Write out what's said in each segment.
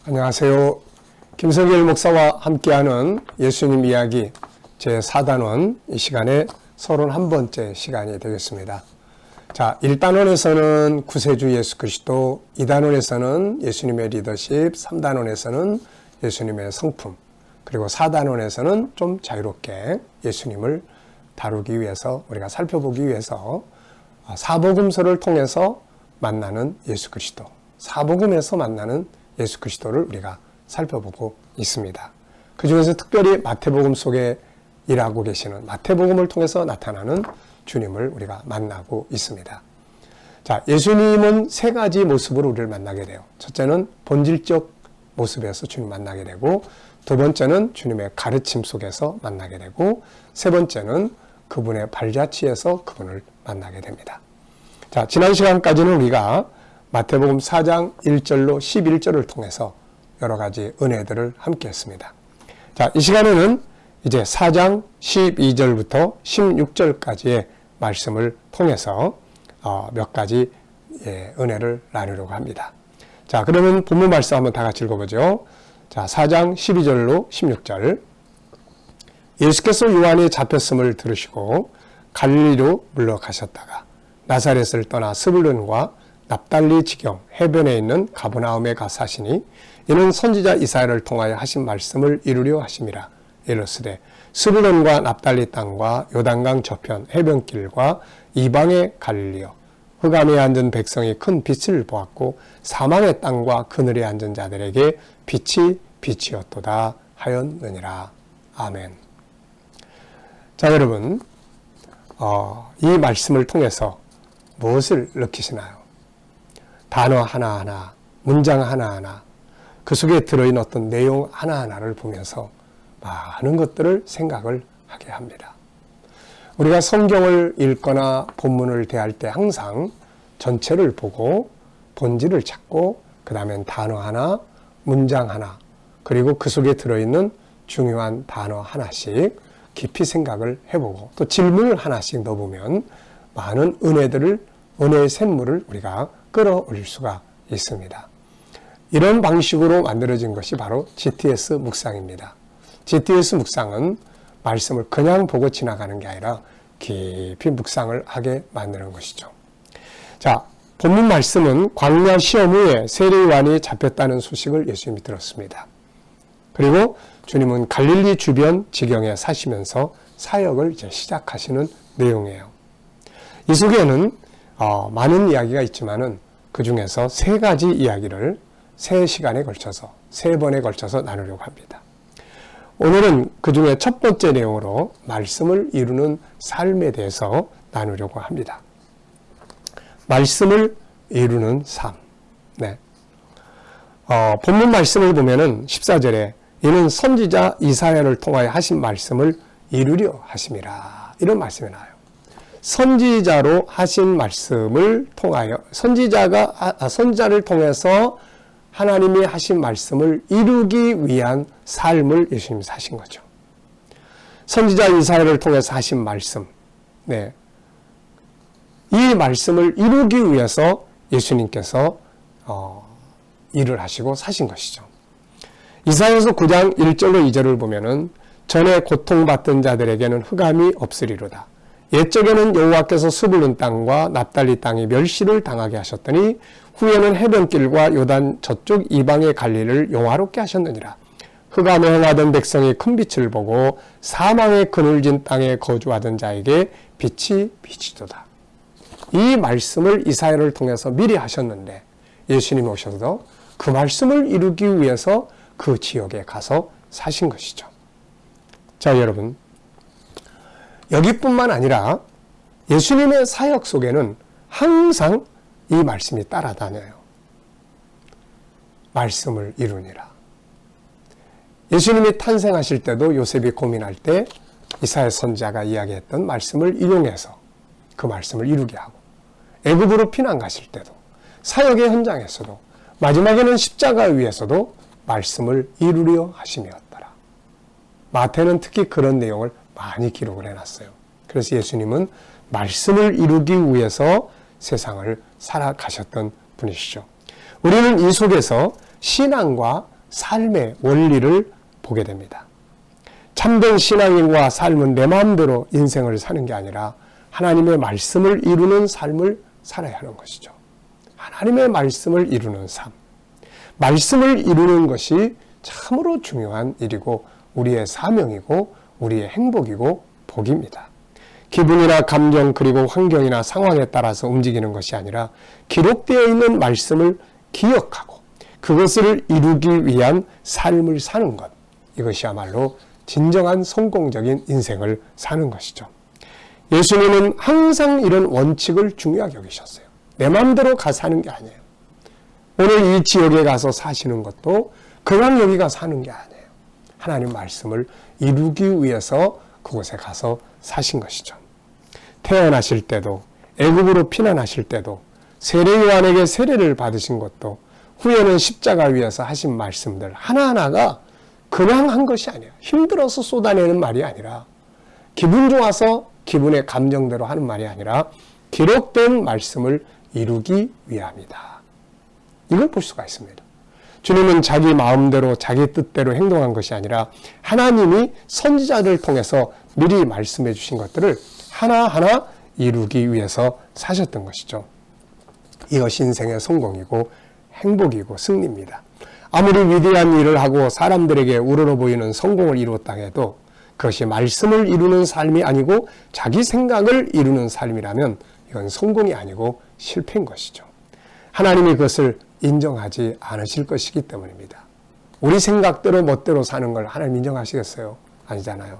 안녕하세요. 김성길 목사와 함께하는 예수님 이야기 제4단원 이 시간에 31번째 시간이 되겠습니다. 자, 1단원에서는 구세주 예수 그리스도, 2단원에서는 예수님의 리더십, 3단원에서는 예수님의 성품, 그리고 4단원에서는 좀 자유롭게 예수님을 다루기 위해서, 우리가 살펴보기 위해서 사복음서를 통해서 만나는 예수 그리스도, 사복음에서 만나는 예수 그리스도를 우리가 살펴보고 있습니다. 그 중에서 특별히 마태복음 속에 일하고 계시는, 마태복음을 통해서 나타나는 주님을 우리가 만나고 있습니다. 자, 예수님은 세 가지 모습으로 우리를 만나게 돼요. 첫째는 본질적 모습에서 주님 만나게 되고, 두 번째는 주님의 가르침 속에서 만나게 되고, 세 번째는 그분의 발자취에서 그분을 만나게 됩니다. 자, 지난 시간까지는 우리가 마태복음 4장 1절로 11절을 통해서 여러 가지 은혜들을 함께 했습니다. 자, 이 시간에는 이제 4장 12절부터 16절까지의 말씀을 통해서 몇 가지 은혜를 나누려고 합니다. 자, 그러면 본문 말씀 한번 다 같이 읽어보죠. 자, 4장 12절로 16절. 예수께서 요한이 잡혔음을 들으시고 갈릴리로 물러가셨다가 나사렛을 떠나 스불론과 납달리 지경 해변에 있는 가버나움에 가 사시니 이는 선지자 이사야를 통하여 하신 말씀을 이루려 하심이라. 이르시되 스불론과 납달리 땅과 요단강 저편 해변길과 이방의 갈릴리여, 흑암에 앉은 백성이 큰 빛을 보았고 사망의 땅과 그늘에 앉은 자들에게 빛이 빛이었도다 하였느니라. 아멘. 자, 여러분, 이 말씀을 통해서 무엇을 느끼시나요? 단어 하나하나, 문장 하나하나, 그 속에 들어있는 어떤 내용 하나하나를 보면서 많은 것들을 생각을 하게 합니다. 우리가 성경을 읽거나 본문을 대할 때 항상 전체를 보고 본질을 찾고 그 다음엔 단어 하나, 문장 하나, 그리고 그 속에 들어있는 중요한 단어 하나씩 깊이 생각을 해보고 또 질문을 하나씩 넣어보면 많은 은혜의 샘물을 우리가 끌어올릴 수가 있습니다. 이런 방식으로 만들어진 것이 바로 GTS 묵상입니다. GTS 묵상은 말씀을 그냥 보고 지나가는 게 아니라 깊이 묵상을 하게 만드는 것이죠. 자, 본문 말씀은 광야 시험 후에 세례요한이 잡혔다는 소식을 예수님이 들었습니다. 그리고 주님은 갈릴리 주변 지경에 사시면서 사역을 이제 시작하시는 내용이에요. 이 속에는 많은 이야기가 있지만은 그 중에서 세 가지 이야기를 세 시간에 걸쳐서, 세 번에 걸쳐서 나누려고 합니다. 오늘은 그 중에 첫 번째 내용으로 말씀을 이루는 삶에 대해서 나누려고 합니다. 말씀을 이루는 삶. 네. 본문 말씀을 보면은 14절에 이는 선지자 이사야를 통하여 하신 말씀을 이루려 하심이라. 이런 말씀이 나와요. 선지자로 하신 말씀을 통하여, 선지자를 통해서 하나님이 하신 말씀을 이루기 위한 삶을 예수님이 사신 거죠. 선지자 이사야를 통해서 하신 말씀, 네, 이 말씀을 이루기 위해서 예수님께서 일을 하시고 사신 것이죠. 이사야서 9장 1절로 2절을 보면은 전에 고통받던 자들에게는 흑암이 없으리로다. 옛적에는 여호와께서 스불론 땅과 납달리 땅이 멸시를 당하게 하셨더니 후에는 해변길과 요단 저쪽 이방의 갈릴리를 영화롭게 하셨느니라. 흑암에 행하던 백성이 큰 빛을 보고 사망의 그늘진 땅에 거주하던 자에게 빛이 비치도다. 이 말씀을 이사야를 통해서 미리 하셨는데 예수님이 오셔서 그 말씀을 이루기 위해서 그 지역에 가서 사신 것이죠. 자, 여러분, 여기뿐만 아니라 예수님의 사역 속에는 항상 이 말씀이 따라다녀요. 말씀을 이루니라. 예수님이 탄생하실 때도 요셉이 고민할 때 이사야 선지자가 이야기했던 말씀을 인용해서 그 말씀을 이루게 하고, 애굽으로 피난 가실 때도, 사역의 현장에서도, 마지막에는 십자가 위에서도 말씀을 이루려 하심이었더라. 마태는 특히 그런 내용을 많이 기록을 해놨어요. 그래서 예수님은 말씀을 이루기 위해서 세상을 살아가셨던 분이시죠. 우리는 이 속에서 신앙과 삶의 원리를 보게 됩니다. 참된 신앙인과 삶은 내 마음대로 인생을 사는 게 아니라 하나님의 말씀을 이루는 삶을 살아야 하는 것이죠. 하나님의 말씀을 이루는 삶. 말씀을 이루는 것이 참으로 중요한 일이고 우리의 사명이고 우리의 행복이고 복입니다. 기분이나 감정 그리고 환경이나 상황에 따라서 움직이는 것이 아니라 기록되어 있는 말씀을 기억하고 그것을 이루기 위한 삶을 사는 것. 이것이야말로 진정한 성공적인 인생을 사는 것이죠. 예수님은 항상 이런 원칙을 중요하게 여기셨어요. 내 마음대로 가 사는 게 아니에요. 오늘 이 지역에 가서 사시는 것도 그냥 여기 가 사는 게 아니에요. 하나님 말씀을 이루기 위해서 그곳에 가서 사신 것이죠. 태어나실 때도 애굽으로 피난하실 때도 세례 요한에게 세례를 받으신 것도 후에는 십자가 위에서 하신 말씀들 하나하나가 그냥 한 것이 아니에요. 힘들어서 쏟아내는 말이 아니라 기분 좋아서 기분의 감정대로 하는 말이 아니라 기록된 말씀을 이루기 위함이다. 이걸 볼 수가 있습니다. 주님은 자기 마음대로 자기 뜻대로 행동한 것이 아니라 하나님이 선지자를 통해서 미리 말씀해 주신 것들을 하나하나 이루기 위해서 사셨던 것이죠. 이것이 인생의 성공이고 행복이고 승리입니다. 아무리 위대한 일을 하고 사람들에게 우러러 보이는 성공을 이루었다 해도 그것이 말씀을 이루는 삶이 아니고 자기 생각을 이루는 삶이라면 이건 성공이 아니고 실패인 것이죠. 하나님이 그것을 인정하지 않으실 것이기 때문입니다. 우리 생각대로 멋대로 사는 걸 하나님 인정하시겠어요? 아니잖아요.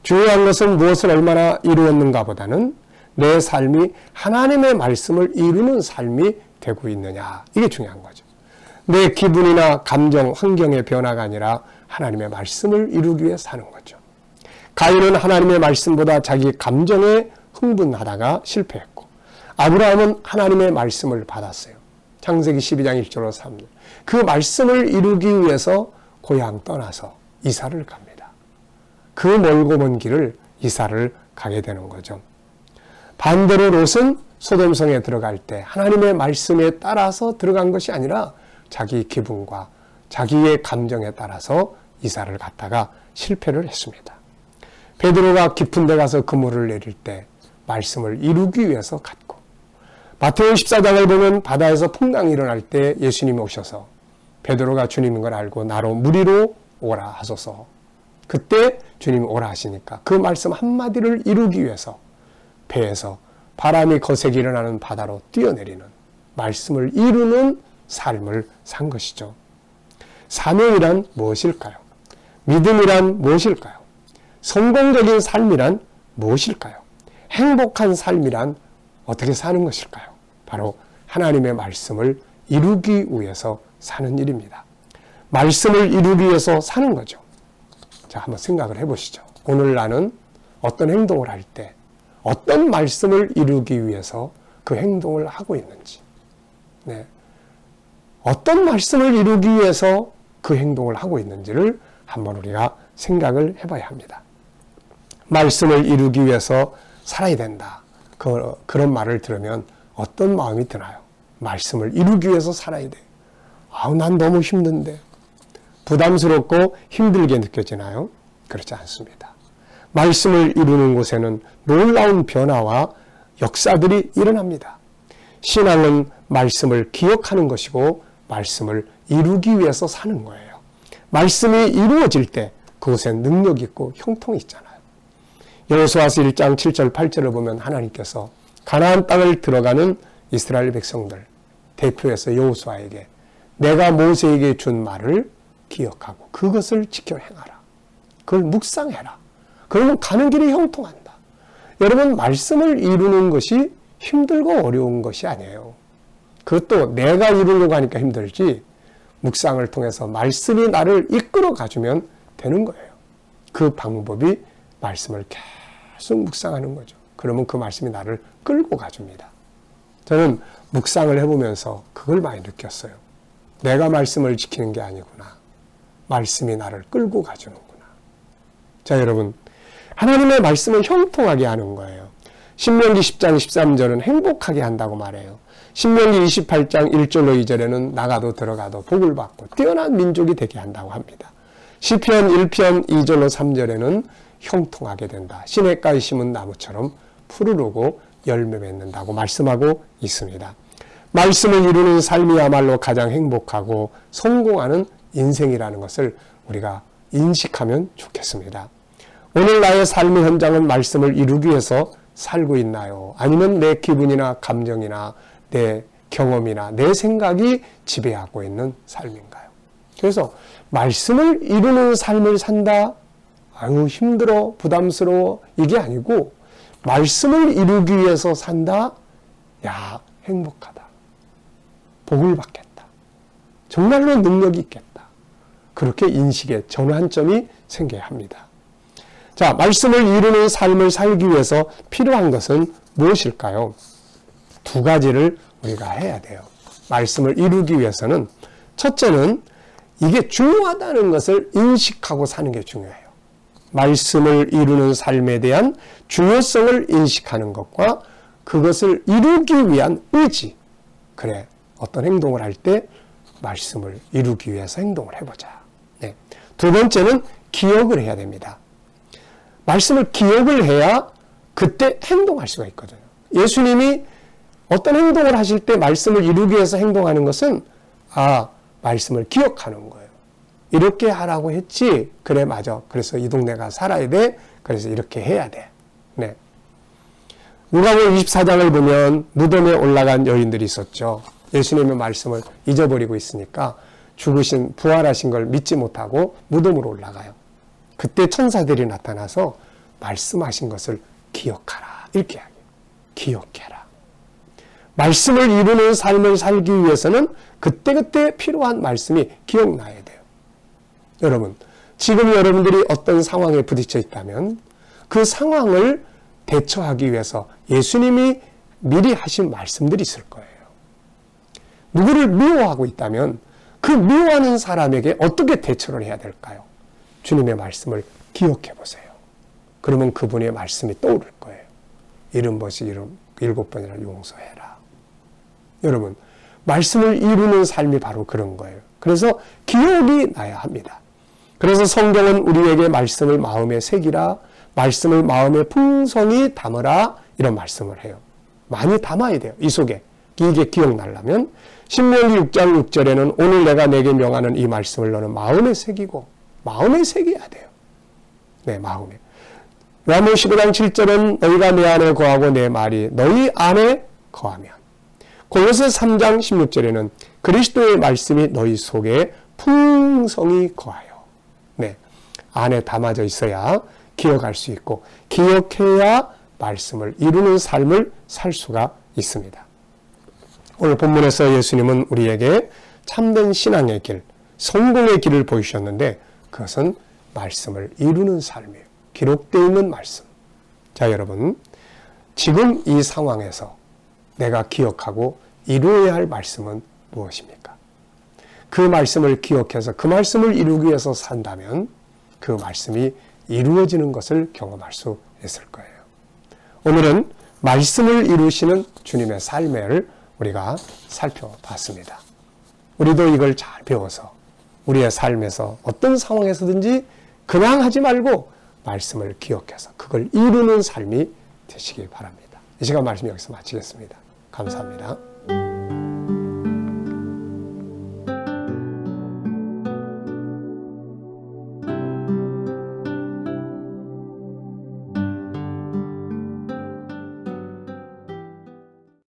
중요한 것은 무엇을 얼마나 이루었는가 보다는 내 삶이 하나님의 말씀을 이루는 삶이 되고 있느냐. 이게 중요한 거죠. 내 기분이나 감정, 환경의 변화가 아니라 하나님의 말씀을 이루기 위해 사는 거죠. 가인은 하나님의 말씀보다 자기 감정에 흥분하다가 실패했고 아브라함은 하나님의 말씀을 받았어요. 창세기 12장 1절로 3절. 그 말씀을 이루기 위해서 고향 떠나서 이사를 갑니다. 그 멀고 먼 길을 이사를 가게 되는 거죠. 반대로 롯은 소돔성에 들어갈 때 하나님의 말씀에 따라서 들어간 것이 아니라 자기 기분과 자기의 감정에 따라서 이사를 갔다가 실패를 했습니다. 베드로가 깊은 데 가서 그물을 내릴 때 말씀을 이루기 위해서 갔고 마태복음 14장을 보면 바다에서 풍랑이 일어날 때 예수님이 오셔서 베드로가 주님인 걸 알고 나로 무리로 오라 하소서. 그때 주님이 오라 하시니까 그 말씀 한마디를 이루기 위해서 배에서 바람이 거세게 일어나는 바다로 뛰어내리는 말씀을 이루는 삶을 산 것이죠. 사명이란 무엇일까요? 믿음이란 무엇일까요? 성공적인 삶이란 무엇일까요? 행복한 삶이란 어떻게 사는 것일까요? 바로 하나님의 말씀을 이루기 위해서 사는 일입니다. 말씀을 이루기 위해서 사는 거죠. 자, 한번 생각을 해보시죠. 오늘 나는 어떤 행동을 할 때 어떤 말씀을 이루기 위해서 그 행동을 하고 있는지, 네. 어떤 말씀을 이루기 위해서 그 행동을 하고 있는지를 한번 우리가 생각을 해봐야 합니다. 말씀을 이루기 위해서 살아야 된다. 그런 말을 들으면 어떤 마음이 드나요? 말씀을 이루기 위해서 살아야 돼. 난 너무 힘든데. 부담스럽고 힘들게 느껴지나요? 그렇지 않습니다. 말씀을 이루는 곳에는 놀라운 변화와 역사들이 일어납니다. 신앙은 말씀을 기억하는 것이고 말씀을 이루기 위해서 사는 거예요. 말씀이 이루어질 때 그곳에 능력 있고 형통이 있잖아요. 여호수아서 1장 7절 8절을 보면 하나님께서 가나안 땅을 들어가는 이스라엘 백성들 대표해서 여호수아에게 내가 모세에게 준 말을 기억하고 그것을 지켜 행하라. 그걸 묵상해라. 그러면 가는 길이 형통한다. 여러분, 말씀을 이루는 것이 힘들고 어려운 것이 아니에요. 그것도 내가 이루려고 하니까 힘들지 묵상을 통해서 말씀이 나를 이끌어 가주면 되는 거예요. 그 방법이 말씀을 계속 묵상하는 거죠. 그러면 그 말씀이 나를 끌고 가줍니다. 저는 묵상을 해보면서 그걸 많이 느꼈어요. 내가 말씀을 지키는 게 아니구나. 말씀이 나를 끌고 가주는구나. 자, 여러분, 하나님의 말씀을 형통하게 하는 거예요. 신명기 10장 13절은 행복하게 한다고 말해요. 신명기 28장 1절로 2절에는 나가도 들어가도 복을 받고 뛰어난 민족이 되게 한다고 합니다. 시편 1편 2절로 3절에는 형통하게 된다. 시냇가에 심은 나무처럼 푸르르고 열매 맺는다고 말씀하고 있습니다. 말씀을 이루는 삶이야말로 가장 행복하고 성공하는 인생이라는 것을 우리가 인식하면 좋겠습니다. 오늘 나의 삶의 현장은 말씀을 이루기 위해서 살고 있나요? 아니면 내 기분이나 감정이나 내 경험이나 내 생각이 지배하고 있는 삶인가요? 그래서 말씀을 이루는 삶을 산다? 아유 힘들어 부담스러워 이게 아니고 말씀을 이루기 위해서 산다? 야 행복하다. 복을 받겠다. 정말로 능력이 있겠다. 그렇게 인식의 전환점이 생겨야 합니다. 자, 말씀을 이루는 삶을 살기 위해서 필요한 것은 무엇일까요? 두 가지를 우리가 해야 돼요. 말씀을 이루기 위해서는 첫째는 이게 중요하다는 것을 인식하고 사는 게 중요해요. 말씀을 이루는 삶에 대한 중요성을 인식하는 것과 그것을 이루기 위한 의지. 그래, 어떤 행동을 할 때 말씀을 이루기 위해서 행동을 해보자. 네. 두 번째는 기억을 해야 됩니다. 말씀을 기억을 해야 그때 행동할 수가 있거든요. 예수님이 어떤 행동을 하실 때 말씀을 이루기 위해서 행동하는 것은 말씀을 기억하는 거예요. 이렇게 하라고 했지. 그래 맞아. 그래서 이 동네가 살아야 돼. 그래서 이렇게 해야 돼. 네. 누가복음 24장을 보면 무덤에 올라간 여인들이 있었죠. 예수님의 말씀을 잊어버리고 있으니까 죽으신 부활하신 걸 믿지 못하고 무덤으로 올라가요. 그때 천사들이 나타나서 말씀하신 것을 기억하라. 이렇게 하게. 기억해라. 말씀을 이루는 삶을 살기 위해서는 그때그때 필요한 말씀이 기억나야 돼요. 여러분, 지금 여러분들이 어떤 상황에 부딪혀 있다면 그 상황을 대처하기 위해서 예수님이 미리 하신 말씀들이 있을 거예요. 누구를 미워하고 있다면 그 미워하는 사람에게 어떻게 대처를 해야 될까요? 주님의 말씀을 기억해 보세요. 그러면 그분의 말씀이 떠오를 거예요. 70번씩 7번이나 용서해라. 여러분, 말씀을 이루는 삶이 바로 그런 거예요. 그래서 기억이 나야 합니다. 그래서 성경은 우리에게 말씀을 마음에 새기라, 말씀을 마음에 풍성히 담으라 이런 말씀을 해요. 많이 담아야 돼요. 이 속에. 이게 기억나려면 신명기 6장 6절에는 오늘 내가 내게 명하는 이 말씀을 너는 마음에 새기고 마음에 새겨야 돼요. 네, 마음에. 요한복음 15장 7절은 너희가 내 안에 거하고 내 말이 너희 안에 거하면. 골로새 3장 16절에는 그리스도의 말씀이 너희 속에 풍성히 거하여. 네, 안에 담아져 있어야 기억할 수 있고 기억해야 말씀을 이루는 삶을 살 수가 있습니다. 오늘 본문에서 예수님은 우리에게 참된 신앙의 길, 성공의 길을 보이셨는데 그것은 말씀을 이루는 삶이에요. 기록되어 있는 말씀. 자, 여러분, 지금 이 상황에서 내가 기억하고 이루어야 할 말씀은 무엇입니까? 그 말씀을 기억해서 그 말씀을 이루기 위해서 산다면 그 말씀이 이루어지는 것을 경험할 수 있을 거예요. 오늘은 말씀을 이루시는 주님의 삶을 우리가 살펴봤습니다. 우리도 이걸 잘 배워서 우리의 삶에서 어떤 상황에서든지 그냥 하지 말고 말씀을 기억해서 그걸 이루는 삶이 되시기 바랍니다. 이 시간 말씀 여기서 마치겠습니다. 감사합니다.